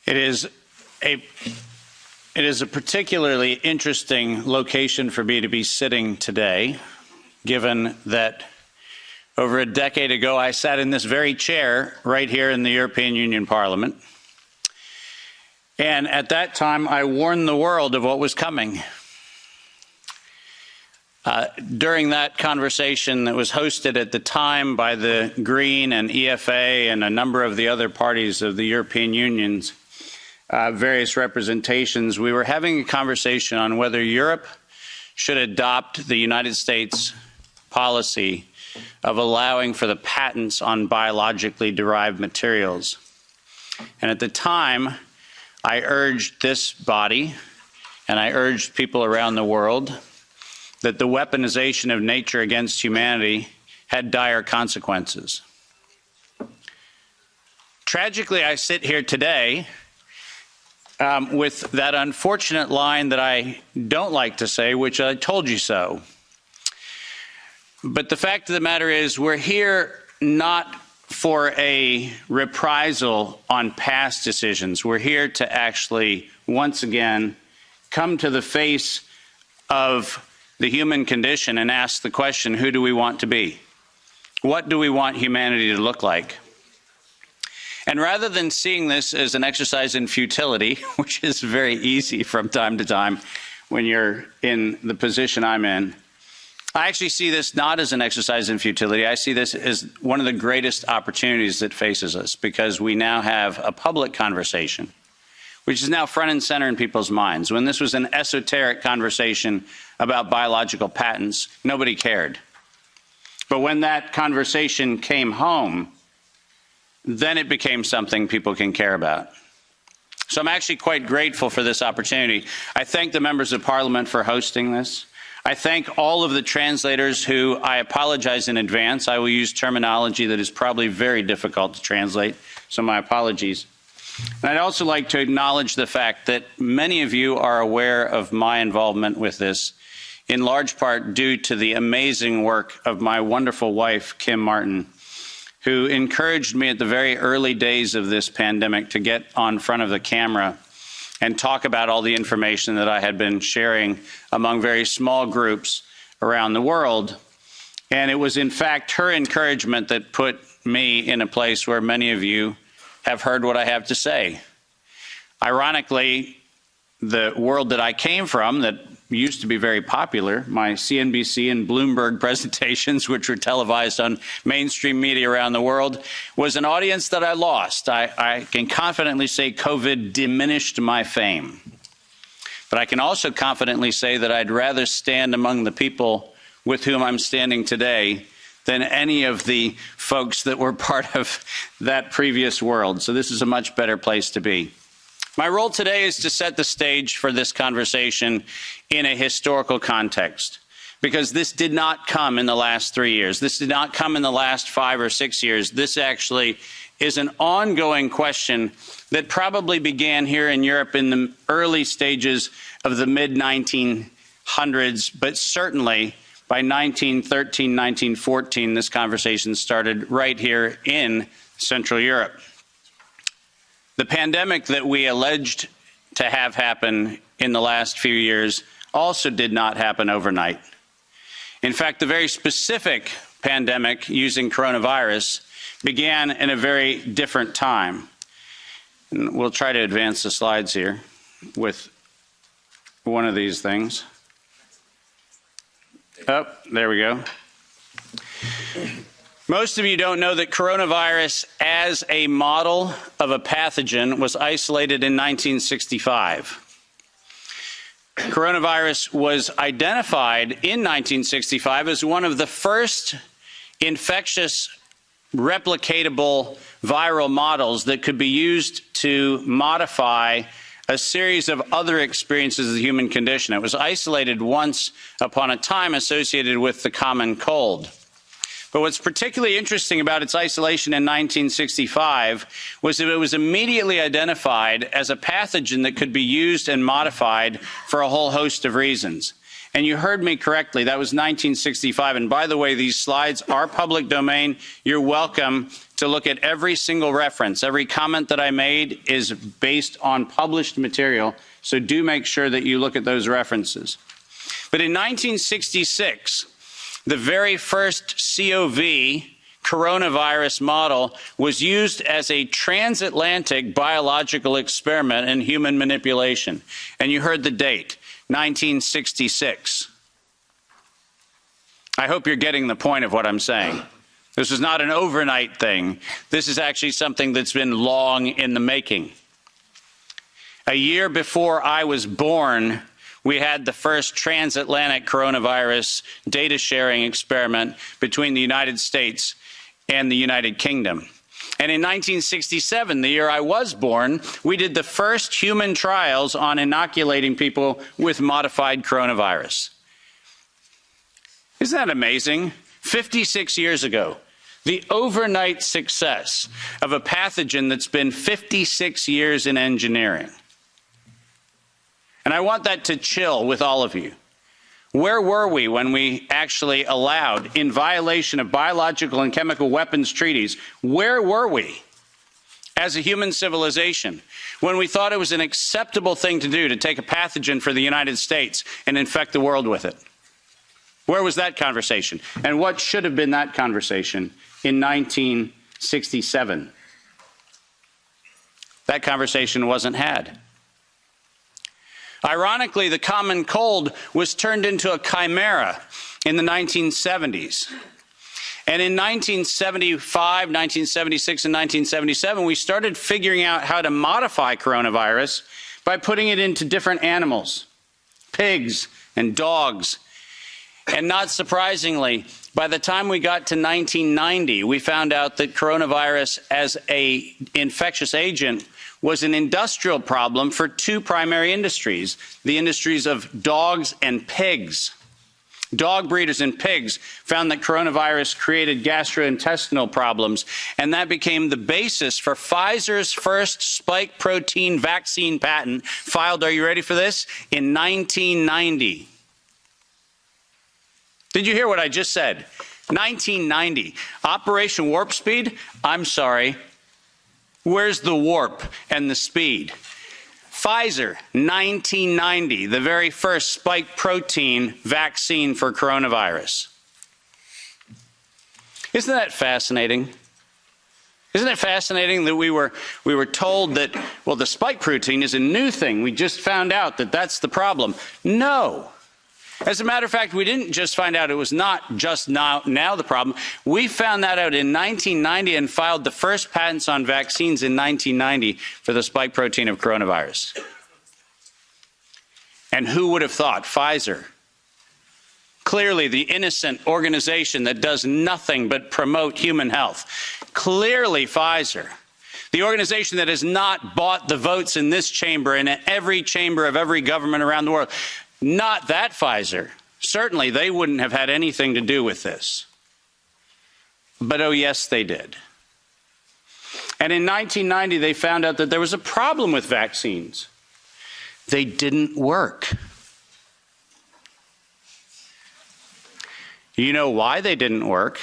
It is a particularly interesting location for me to be sitting today, given that over a decade ago I sat in this very chair right here in the European Union Parliament. And at that time, I warned the world of what was coming. During that conversation that was hosted at the time by the Green and EFA and a number of the other parties of the European Union's various representations, we were having a conversation on whether Europe should adopt the United States policy of allowing for the patents on biologically derived materials. And at the time, I urged this body, and I urged people around the world, that the weaponization of nature against humanity had dire consequences. Tragically, I sit here today with that unfortunate line that I don't like to say, which I told you so. But the fact of the matter is, we're here not for a reprisal on past decisions. We're here to actually, once again, come to the face of the human condition and ask the question, who do we want to be? What do we want humanity to look like? And rather than seeing this as an exercise in futility, which is very easy from time to time when you're in the position I'm in, I actually see this not as an exercise in futility. I see this as one of the greatest opportunities that faces us, because we now have a public conversation, which is now front and center in people's minds. When this was an esoteric conversation about biological patents, nobody cared. But when that conversation came home, then it became something people can care about. So I'm actually quite grateful for this opportunity. I thank the members of Parliament for hosting this. I thank all of the translators who, I apologize in advance. I will use terminology that is probably very difficult to translate, so my apologies. And I'd also like to acknowledge the fact that many of you are aware of my involvement with this, in large part due to the amazing work of my wonderful wife, Kim Martin, who encouraged me at the very early days of this pandemic to get on front of the camera and talk about all the information that I had been sharing among very small groups around the world. And it was, in fact, her encouragement that put me in a place where many of you have heard what I have to say. Ironically, the world that I came from, that used to be very popular, my CNBC and Bloomberg presentations, which were televised on mainstream media around the world, was an audience that I lost. I can confidently say COVID diminished my fame. But I can also confidently say that I'd rather stand among the people with whom I'm standing today than any of the folks that were part of that previous world. So this is a much better place to be. My role today is to set the stage for this conversation in a historical context, because this did not come in the last 3 years. This did not come in the last 5 or 6 years. This actually is an ongoing question that probably began here in Europe in the early stages of the mid-1900s, but certainly by 1913, 1914, this conversation started right here in Central Europe. The pandemic that we alleged to have happen in the last few years also did not happen overnight. In fact, the very specific pandemic using coronavirus began in a very different time. And we'll try to advance the slides here with one of these things. Oh, there we go. Most of you don't know that coronavirus as a model of a pathogen was isolated in 1965. Coronavirus was identified in 1965 as one of the first infectious replicatable viral models that could be used to modify a series of other experiences of the human condition. It was isolated once upon a time associated with the common cold. But what's particularly interesting about its isolation in 1965 was that it was immediately identified as a pathogen that could be used and modified for a whole host of reasons. And you heard me correctly, that was 1965. And by the way, these slides are public domain. You're welcome to look at every single reference. Every comment that I made is based on published material, so do make sure that you look at those references. But in 1966, the very first COV coronavirus model was used as a transatlantic biological experiment in human manipulation. And you heard the date, 1966. I hope you're getting the point of what I'm saying. This is not an overnight thing. This is actually something that's been long in the making. A year before I was born, we had the first transatlantic coronavirus data sharing experiment between the United States and the United Kingdom. And in 1967, the year I was born, we did the first human trials on inoculating people with modified coronavirus. Isn't that amazing? 56 years ago, the overnight success of a pathogen that's been 56 years in engineering. And I want that to chill with all of you. Where were we when we actually allowed, in violation of biological and chemical weapons treaties, where were we as a human civilization when we thought it was an acceptable thing to do to take a pathogen for the United States and infect the world with it? Where was that conversation? And what should have been that conversation in 1967? That conversation wasn't had. Ironically, the common cold was turned into a chimera in the 1970s. And in 1975, 1976, and 1977, we started figuring out how to modify coronavirus by putting it into different animals, pigs and dogs. And not surprisingly, by the time we got to 1990, we found out that coronavirus as an infectious agent was an industrial problem for two primary industries, the industries of dogs and pigs. Dog breeders and pigs found that coronavirus created gastrointestinal problems, and that became the basis for Pfizer's first spike protein vaccine patent, filed, are you ready for this, in 1990. Did you hear what I just said? 1990. Operation Warp Speed? I'm sorry. Where's the warp and the speed? Pfizer, 1990, the very first spike protein vaccine for coronavirus. Isn't that fascinating? Isn't it fascinating that we were told that, well, the spike protein is a new thing. We just found out that that's the problem. No. As a matter of fact, we didn't just find out it was not just now the problem. We found that out in 1990 and filed the first patents on vaccines in 1990 for the spike protein of coronavirus. And who would have thought? Pfizer. Clearly the innocent organization that does nothing but promote human health. Clearly Pfizer. The organization that has not bought the votes in this chamber and in every chamber of every government around the world. Not that Pfizer. Certainly they wouldn't have had anything to do with this. But oh yes, they did. And in 1990, they found out that there was a problem with vaccines. They didn't work. You know why they didn't work?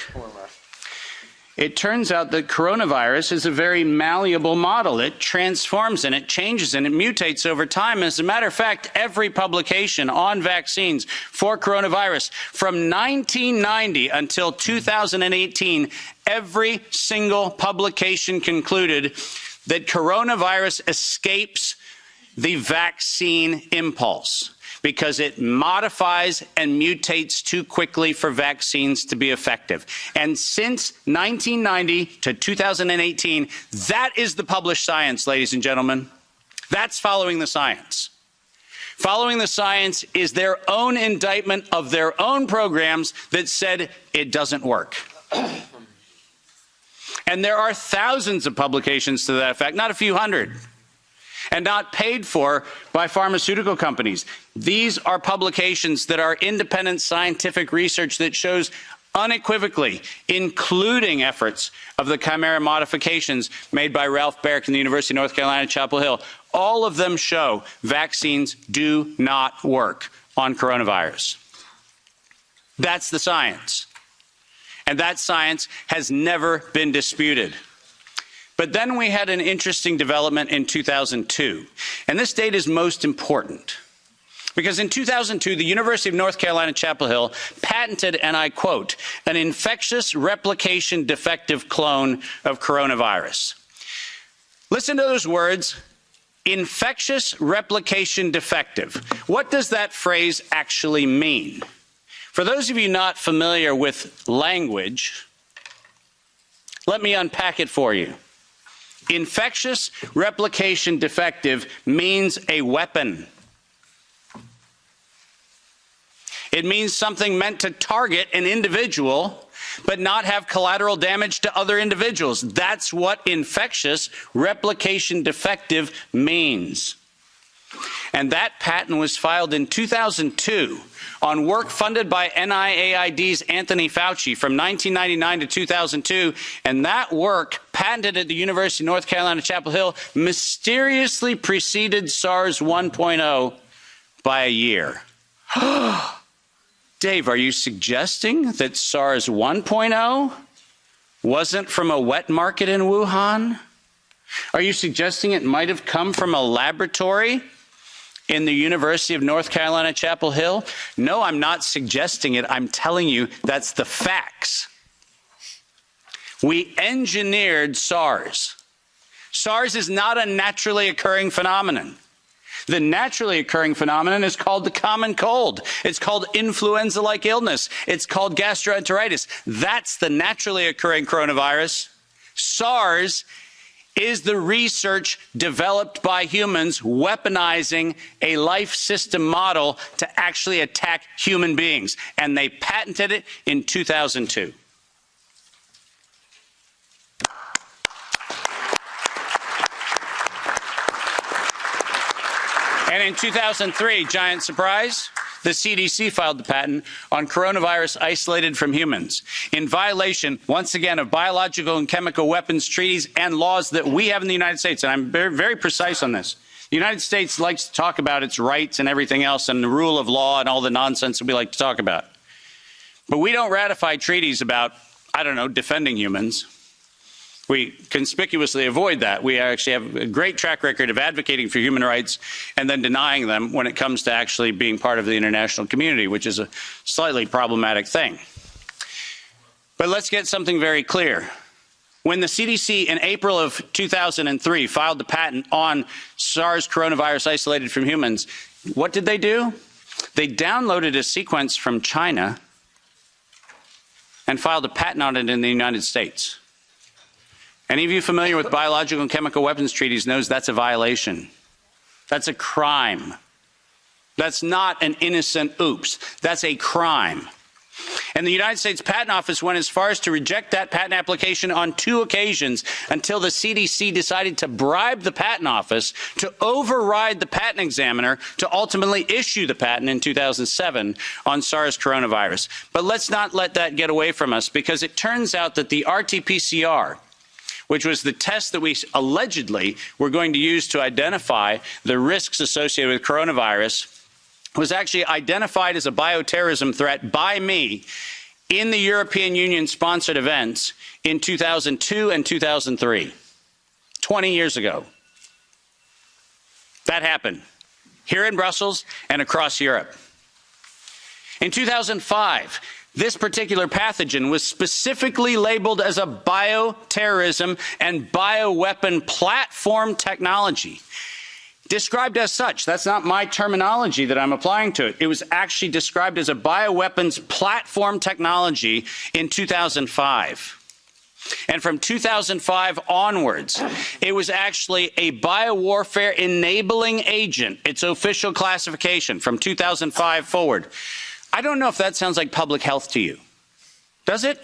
It turns out that coronavirus is a very malleable model. It transforms and it changes and it mutates over time. As a matter of fact, every publication on vaccines for coronavirus from 1990 until 2018, every single publication concluded that coronavirus escapes the vaccine impulse because it modifies and mutates too quickly for vaccines to be effective. And since 1990 to 2018, that is the published science, ladies and gentlemen. That's following the science. Following the science is their own indictment of their own programs that said it doesn't work. And there are thousands of publications to that effect, not a few hundred, and not paid for by pharmaceutical companies. These are publications that are independent scientific research that shows unequivocally, including efforts of the chimera modifications made by Ralph Baric in the University of North Carolina, Chapel Hill. All of them show vaccines do not work on coronavirus. That's the science. And that science has never been disputed. But then we had an interesting development in 2002. And this date is most important. Because in 2002, the University of North Carolina, Chapel Hill patented, and I quote, an infectious replication defective clone of coronavirus. Listen to those words, infectious replication defective. What does that phrase actually mean? For those of you not familiar with language, let me unpack it for you. Infectious replication defective means a weapon. It means something meant to target an individual, but not have collateral damage to other individuals. That's what infectious replication defective means. And that patent was filed in 2002 on work funded by NIAID's Anthony Fauci from 1999 to 2002. And that work, patented at the University of North Carolina, Chapel Hill, mysteriously preceded SARS 1.0 by a year. Dave, are you suggesting that SARS 1.0 wasn't from a wet market in Wuhan? Are you suggesting it might have come from a laboratory in the University of North Carolina, Chapel Hill? No, I'm not suggesting it. I'm telling you that's the facts. We engineered SARS. SARS is not a naturally occurring phenomenon. The naturally occurring phenomenon is called the common cold. It's called influenza-like illness. It's called gastroenteritis. That's the naturally occurring coronavirus. SARS is the research developed by humans weaponizing a life system model to actually attack human beings. And they patented it in 2002. And in 2003, giant surprise, the CDC filed the patent on coronavirus isolated from humans in violation, once again, of biological and chemical weapons treaties and laws that we have in the United States. And I'm very, very precise on this. The United States likes to talk about its rights and everything else and the rule of law and all the nonsense that we like to talk about. But we don't ratify treaties about, I don't know, defending humans. We conspicuously avoid that. We actually have a great track record of advocating for human rights and then denying them when it comes to actually being part of the international community, which is a slightly problematic thing. But let's get something very clear. When the CDC in April of 2003 filed the patent on SARS coronavirus isolated from humans, what did they do? They downloaded a sequence from China and filed a patent on it in the United States. Any of you familiar with biological and chemical weapons treaties knows that's a violation. That's a crime. That's not an innocent oops. That's a crime. And the United States Patent Office went as far as to reject that patent application on 2 occasions until the CDC decided to bribe the Patent Office to override the patent examiner to ultimately issue the patent in 2007 on SARS coronavirus. But let's not let that get away from us, because it turns out that the RT-PCR, which was the test that we allegedly were going to use to identify the risks associated with coronavirus, was actually identified as a bioterrorism threat by me in the European Union-sponsored events in 2002 and 2003, 20 years ago. That happened here in Brussels and across Europe. In 2005, this particular pathogen was specifically labeled as a bioterrorism and bioweapon platform technology. Described as such. That's not my terminology that I'm applying to it. It was actually described as a bioweapons platform technology in 2005. And from 2005 onwards, it was actually a biowarfare enabling agent, its official classification from 2005 forward. I don't know if that sounds like public health to you. Does it?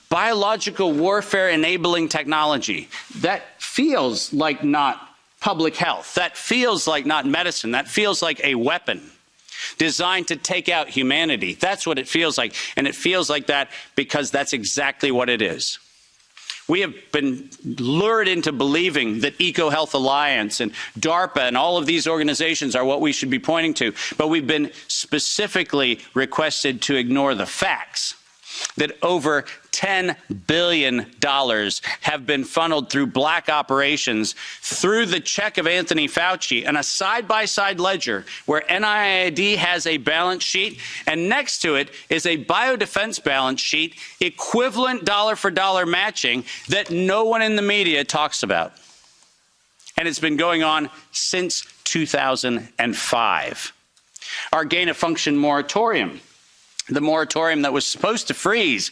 Biological warfare enabling technology. That feels like not public health. That feels like not medicine. That feels like a weapon designed to take out humanity. That's what it feels like. And it feels like that because that's exactly what it is. We have been lured into believing that EcoHealth Alliance and DARPA and all of these organizations are what we should be pointing to, but we've been specifically requested to ignore the facts that over $10 billion have been funneled through black operations through the check of Anthony Fauci and a side-by-side ledger where NIAID has a balance sheet and next to it is a biodefense balance sheet equivalent dollar-for-dollar matching that no one in the media talks about. And it's been going on since 2005. Our gain-of-function moratorium, the moratorium that was supposed to freeze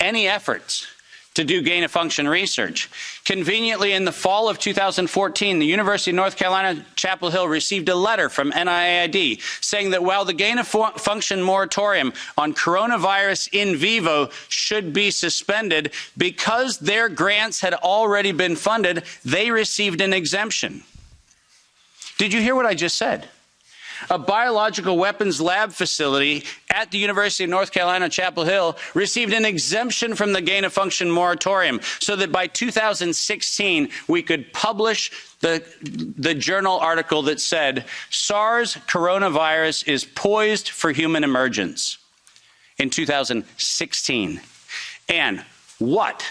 any efforts to do gain-of-function research. Conveniently, in the fall of 2014, the University of North Carolina, Chapel Hill received a letter from NIAID saying that while the gain-of-function moratorium on coronavirus in vivo should be suspended, because their grants had already been funded, they received an exemption. Did you hear what I just said? A biological weapons lab facility at the University of North Carolina, Chapel Hill, received an exemption from the gain-of-function moratorium so that by 2016 we could publish the journal article that said SARS coronavirus is poised for human emergence in 2016. And what,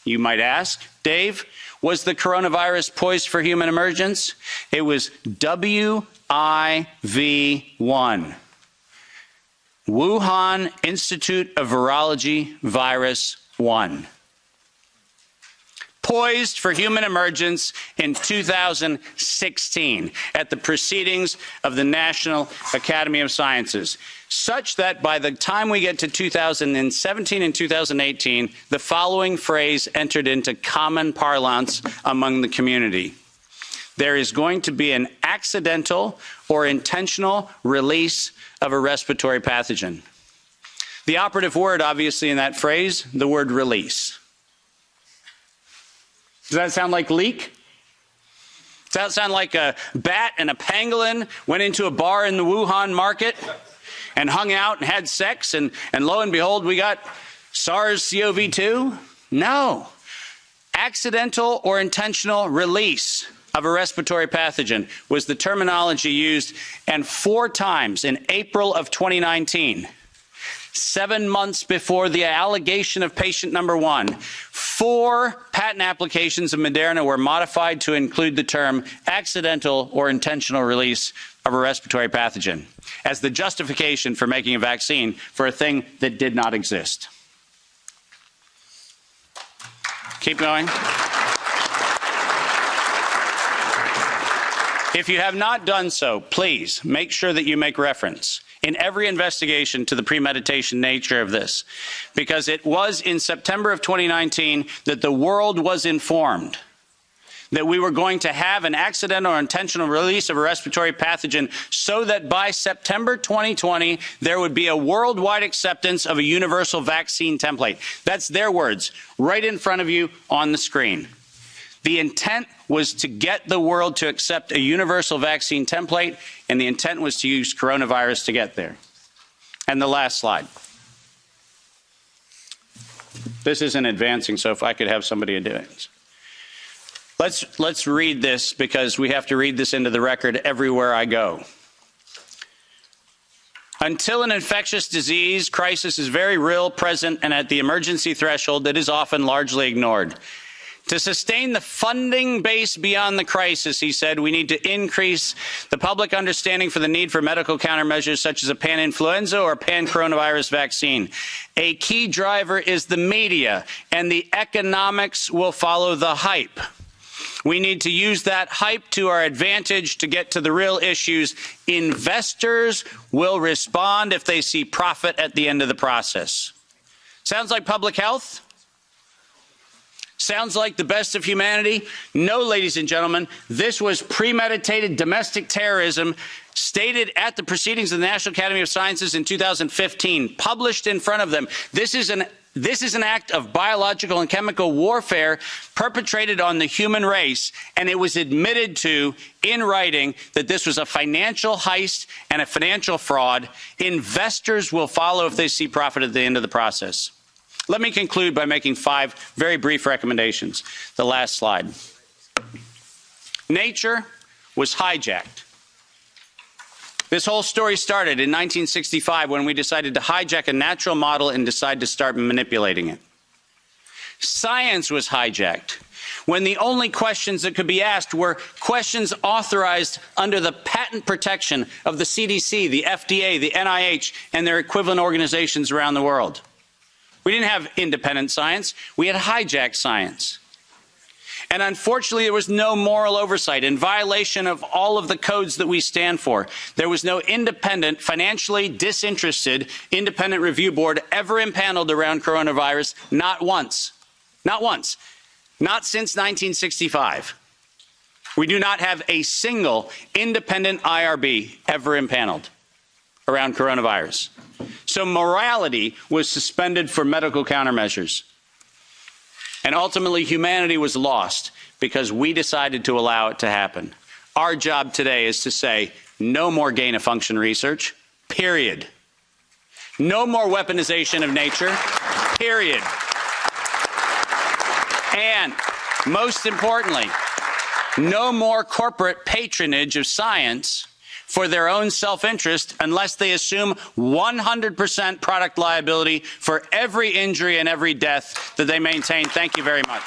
you might ask, Dave, was the coronavirus poised for human emergence? It was WIV1, Wuhan Institute of Virology Virus 1. Poised for human emergence in 2016 at the proceedings of the National Academy of Sciences, such that by the time we get to 2017 and 2018, the following phrase entered into common parlance among the community. There is going to be an accidental or intentional release of a respiratory pathogen. The operative word, obviously, in that phrase, the word release. Does that sound like leak? Does that sound like a bat and a pangolin went into a bar in the Wuhan market and hung out and had sex, and lo and behold, we got SARS-CoV-2? No. Accidental or intentional release of a respiratory pathogen was the terminology used, and 4 times in April of 2019, 7 months before the allegation of patient number 1, 4 patent applications of Moderna were modified to include the term accidental or intentional release of a respiratory pathogen as the justification for making a vaccine for a thing that did not exist. Keep going. If you have not done so, please make sure that you make reference in every investigation to the premeditation nature of this, because it was in September of 2019 that the world was informed that we were going to have an accidental or intentional release of a respiratory pathogen so that by September 2020, there would be a worldwide acceptance of a universal vaccine template. That's their words, right in front of you on the screen. The intent was to get the world to accept a universal vaccine template, and the intent was to use coronavirus to get there. And the last slide. This isn't advancing, so if I could have somebody do it. Let's read this, because we have to read this into the record everywhere I go. Until an infectious disease crisis is very real, present, and at the emergency threshold that is often largely ignored. To sustain the funding base beyond the crisis, he said, we need to increase the public understanding for the need for medical countermeasures such as a pan-influenza or pan-coronavirus vaccine. A key driver is the media, and the economics will follow the hype. We need to use that hype to our advantage to get to the real issues. Investors will respond if they see profit at the end of the process. Sounds like public health? Sounds like the best of humanity? No, ladies and gentlemen, this was premeditated domestic terrorism stated at the proceedings of the National Academy of Sciences in 2015, published in front of them. This is an act of biological and chemical warfare perpetrated on the human race, and it was admitted to in writing that this was a financial heist and a financial fraud. Investors will follow if they see profit at the end of the process. Let me conclude by making 5 very brief recommendations. The last slide. Nature was hijacked. This whole story started in 1965 when we decided to hijack a natural model and decide to start manipulating it. Science was hijacked when the only questions that could be asked were questions authorized under the patent protection of the CDC, the FDA, the NIH, and their equivalent organizations around the world. We didn't have independent science. We had hijacked science. And unfortunately, there was no moral oversight in violation of all of the codes that we stand for. There was no independent, financially disinterested, independent review board ever impaneled around coronavirus, not once. Not once. Not since 1965. We do not have a single independent IRB ever impaneled around coronavirus. So morality was suspended for medical countermeasures. And ultimately, humanity was lost because we decided to allow it to happen. Our job today is to say, no more gain-of-function research, period. No more weaponization of nature, period. And most importantly, no more corporate patronage of science for their own self-interest unless they assume 100% product liability for every injury and every death that they maintain. Thank you very much.